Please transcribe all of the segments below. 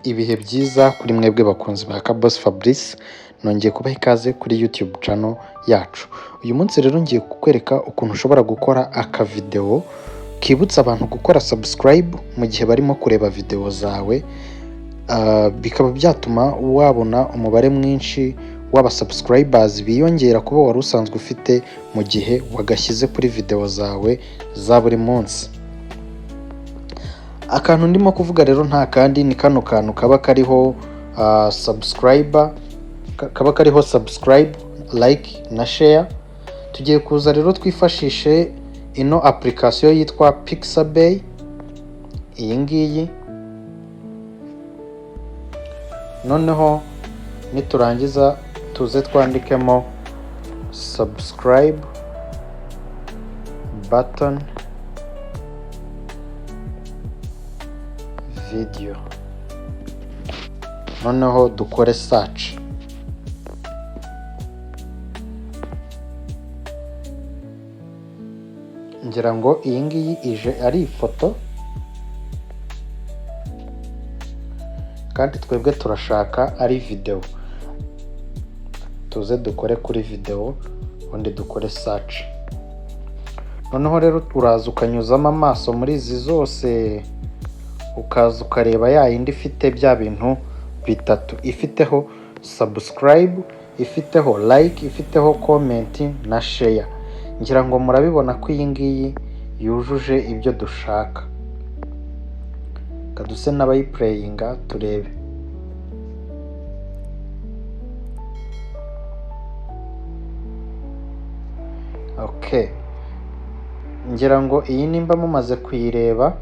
Ibihe byiza kuri mwebwe bakunzi ba Boss Fabrice, nongeye kubaha ikaze kuri YouTube channel yacu. Uyu munsi rero ngiye kukwereka ukuntu ushobora gukora aka video kibutsa abantu gukora subscribe mu gihe barimo kureba video zawe, bikaba byatuma wabona umubare mwinshi w'aba subscribers biyongera kuba wari usanzwe ufite mu gihe wagashyize kuri video zawe za buri munsi. Akantu ndimo kuvuga rero nta kandi ni kano kantu kaba kariho kaba kariho subscribe, like na share. Tugiye kuza rero twifashishe ino application yitwa Pixabay, iyi ngiyi. Noneho niturangiza tuze twandikemo subscribe button video, noneho dukore search. Ngira ngo iyi ngiyi ije ari ifoto, kandi twebwe turashaka ari video. Tuze dukore kuri video ubundi dukore search. Noneho rero uraza ukanyuzamo amaso muri izi zose, ukaza ukareba ya yindi ifite bya bintu bitatu, ifiteho subscribe, ifiteho like, ifiteho comment na share. Ngira ngo murabibona ko iyi ngiyi yujuje ibyo dushaka. Kaduse n'abayiplayinga turebe. Okay, ngira ngo iyi nimba mumaze kuyireba,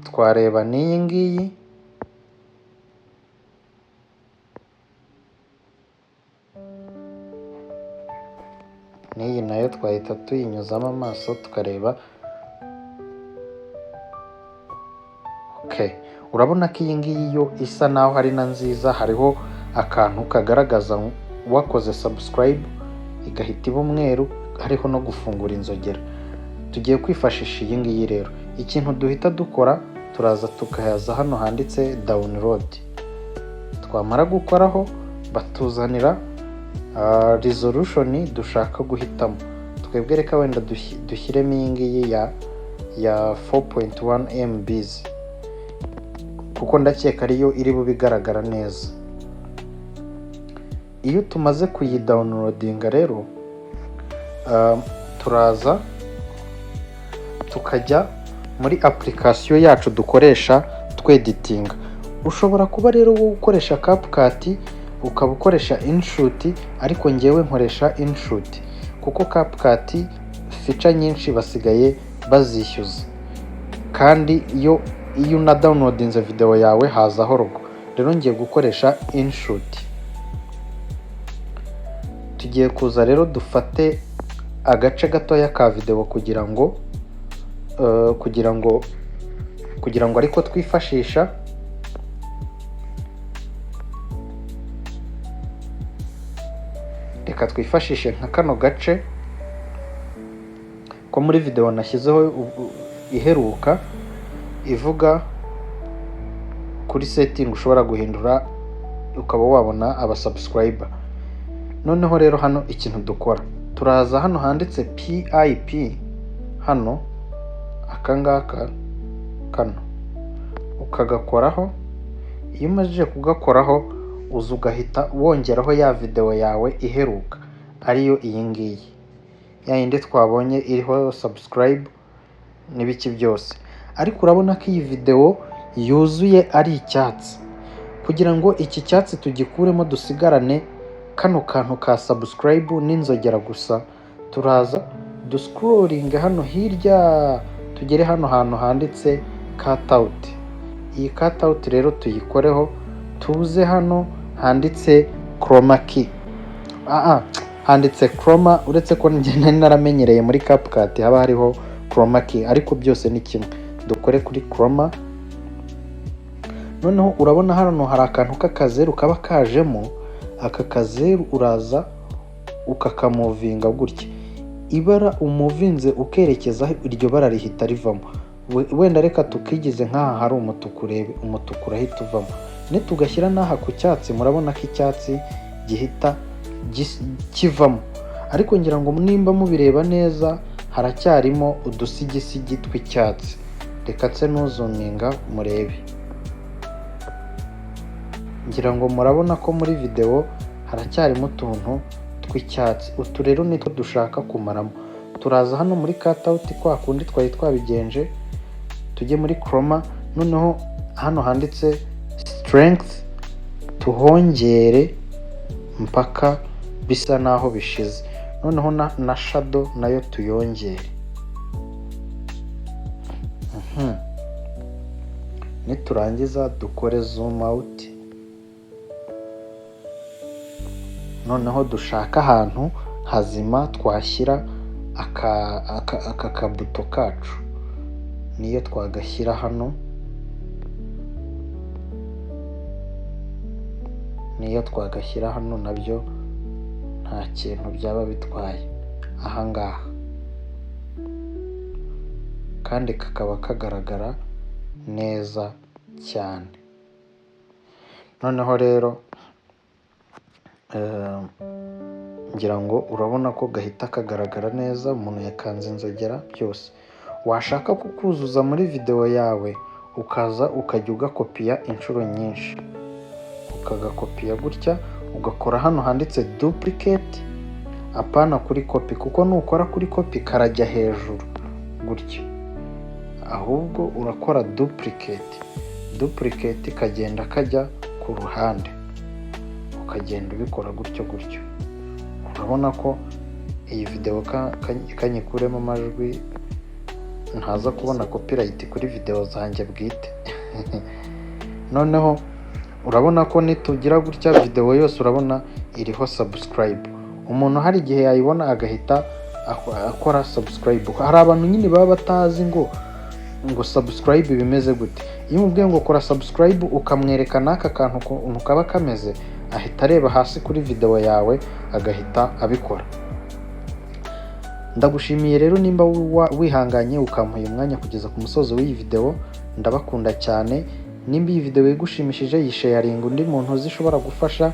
twareba n'iyi ngiyi. N'iyi nayo twahita tuyinyuzamo amaso tukareba. Okay, urabona ko iyi ngiyi yo isa naho ari na nziza. Hariho akantu kagaragaza wakoze subscribe igahita iba umweru, hariho no gufungura inzogera. Tugiye kwifashisha iyi ngiyi rero. Ikintu duhita dukora, turaza tukayaza hano handitse download. Twamara gukoraho batuzanira resolution dushaka guhitamo. Twebwe reka wenda dushyiremo iyi ngiyi ya 4.1 MB, kuko ndakeka ariyo iri bubigaragara neza. Iyo tumaze kuyidownloadinga rero, turaza tukajya muri application yacu dukoresha tweditinga. Ushobora kuba rero wowe ukoresha CapCut ukaba ukoresha InShoot, ariko ngewe nkoresha InShoot kuko CapCut feature nyinshi basigaye bazishyuza, kandi iyo una downloadinze video yawe hazaho logo. Rero ngiye gukoresha InShoot. Tugiye kuza rero dufate agace gatoya ka video kugira ngo ariko twifashisha. Reka twifashishe nka kano gace ko muri video nashyizeho iheruka ivuga kuri setting ushobora guhindura ukaba wabona aba subscriber. Noneho rero hano ikintu dukora, turaza hano handitse PIP, hano akangaka kano ukagakoraho. Iyo umaze kugakoraho uza ugahita wongeraho ya video yawe iheruka, ariyo iyi ngiyi, ya yindi twabonye iriho subscribe n'ibiki byose. Ariko urabona ko iyi video yuzuye ari icyatsi. Kugira ngo iki cyatsi tugikuremo dusigarane kano kantu ka subscribe n'inzogera gusa, turaza scrolling hano hirya tugere hano hantu handitse cut out. Iyi cut out rero tuyikoreho, tuze hano handitse chroma key. Handitse chroma, uretse ko njye naramenyereye muri CapCut haba hariho chroma key, ariko byose ni kimwe. Dukore kuri chroma. Noneho urabona hano hari akantu k'akazeru kaba kajemo. Aka kazeru uraza ukakamuvinga gutya. Ibara umuvinze ukerekeza iryo bara rihita rivamo. wenda reka tukigize nk'aha hari umutuku, urebe umutuku urahita uvamo, tugashyira n'aha ku cyatsi murabona ko icyatsi gihita kivamo, ariko ngira ngo nimba mubireba neza haracyarimo udusigisigi tw'icyatsi. Reka tse nuzuminga murebe, ngira ngo murabona ko muri video haracyarimo utuntu tw'icyatsi. Utu rero nitwo dushaka kumaramo. Turaza hano muri cutout kwa kundi twari twabigenje, tujye muri chroma, noneho hano handitse strength tuhongere mpaka bisa naho bishize, noneho na shadow nayo tuyongere. Niturangiza dukore zoom out, noneho dushaka ahantu hazima twashyira aka kabuto kacu, niyo twagashyira hano, nabyo nta kintu byaba bitwaye ahangaha, kandi kakaba kagaragara neza cyane. Noneho rero ngira ngo urabona ko gahita kagaragara neza, umuntu yakanze inzogera byose. Washaka kukuzuza muri video yawe ukaza ukajya ugakopiya inshuro nyinshi, ukagakopiya gutya, ugakora hano handitse duplicate, apana kuri copy, kuko nukora kuri copy karajya hejuru gutya, ahubwo urakora duplicate kagenda kajya ku ruhande, ukagenda ubikora gutyo. Urabona ko iyi video kanyikuremo amajwi ntaza kubona copyright kuri video zanjye bwite. Noneho urabona ko nitugira gutya video yose urabona iriho subscribe. Umuntu hari igihe yayibona agahita akora subscribe. Hari abantu nyine baba batazi ngo subscribe bimeze gute. Iyo umubwiye ngo kora subscribe ukamwereka n'aka kantu kaba kameze, ahita areba hasi kuri video yawe agahita abikora. Ndagushimiye rero nimba wihanganye ukampa uyu mwanya kugeza ku musozo w'iyi video. Ndabakunda cyane. Nimba iyi video igushimishije yisharing undi muntu uzishobora gufasha,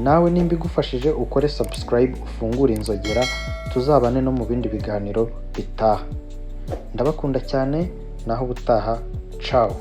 nawe nimba igufashije ukore subscribe, ufungure inzogera, tuzabane no mu bindi biganiro bitaha. Ndabakunda cyane, naho ubutaha. Ciao.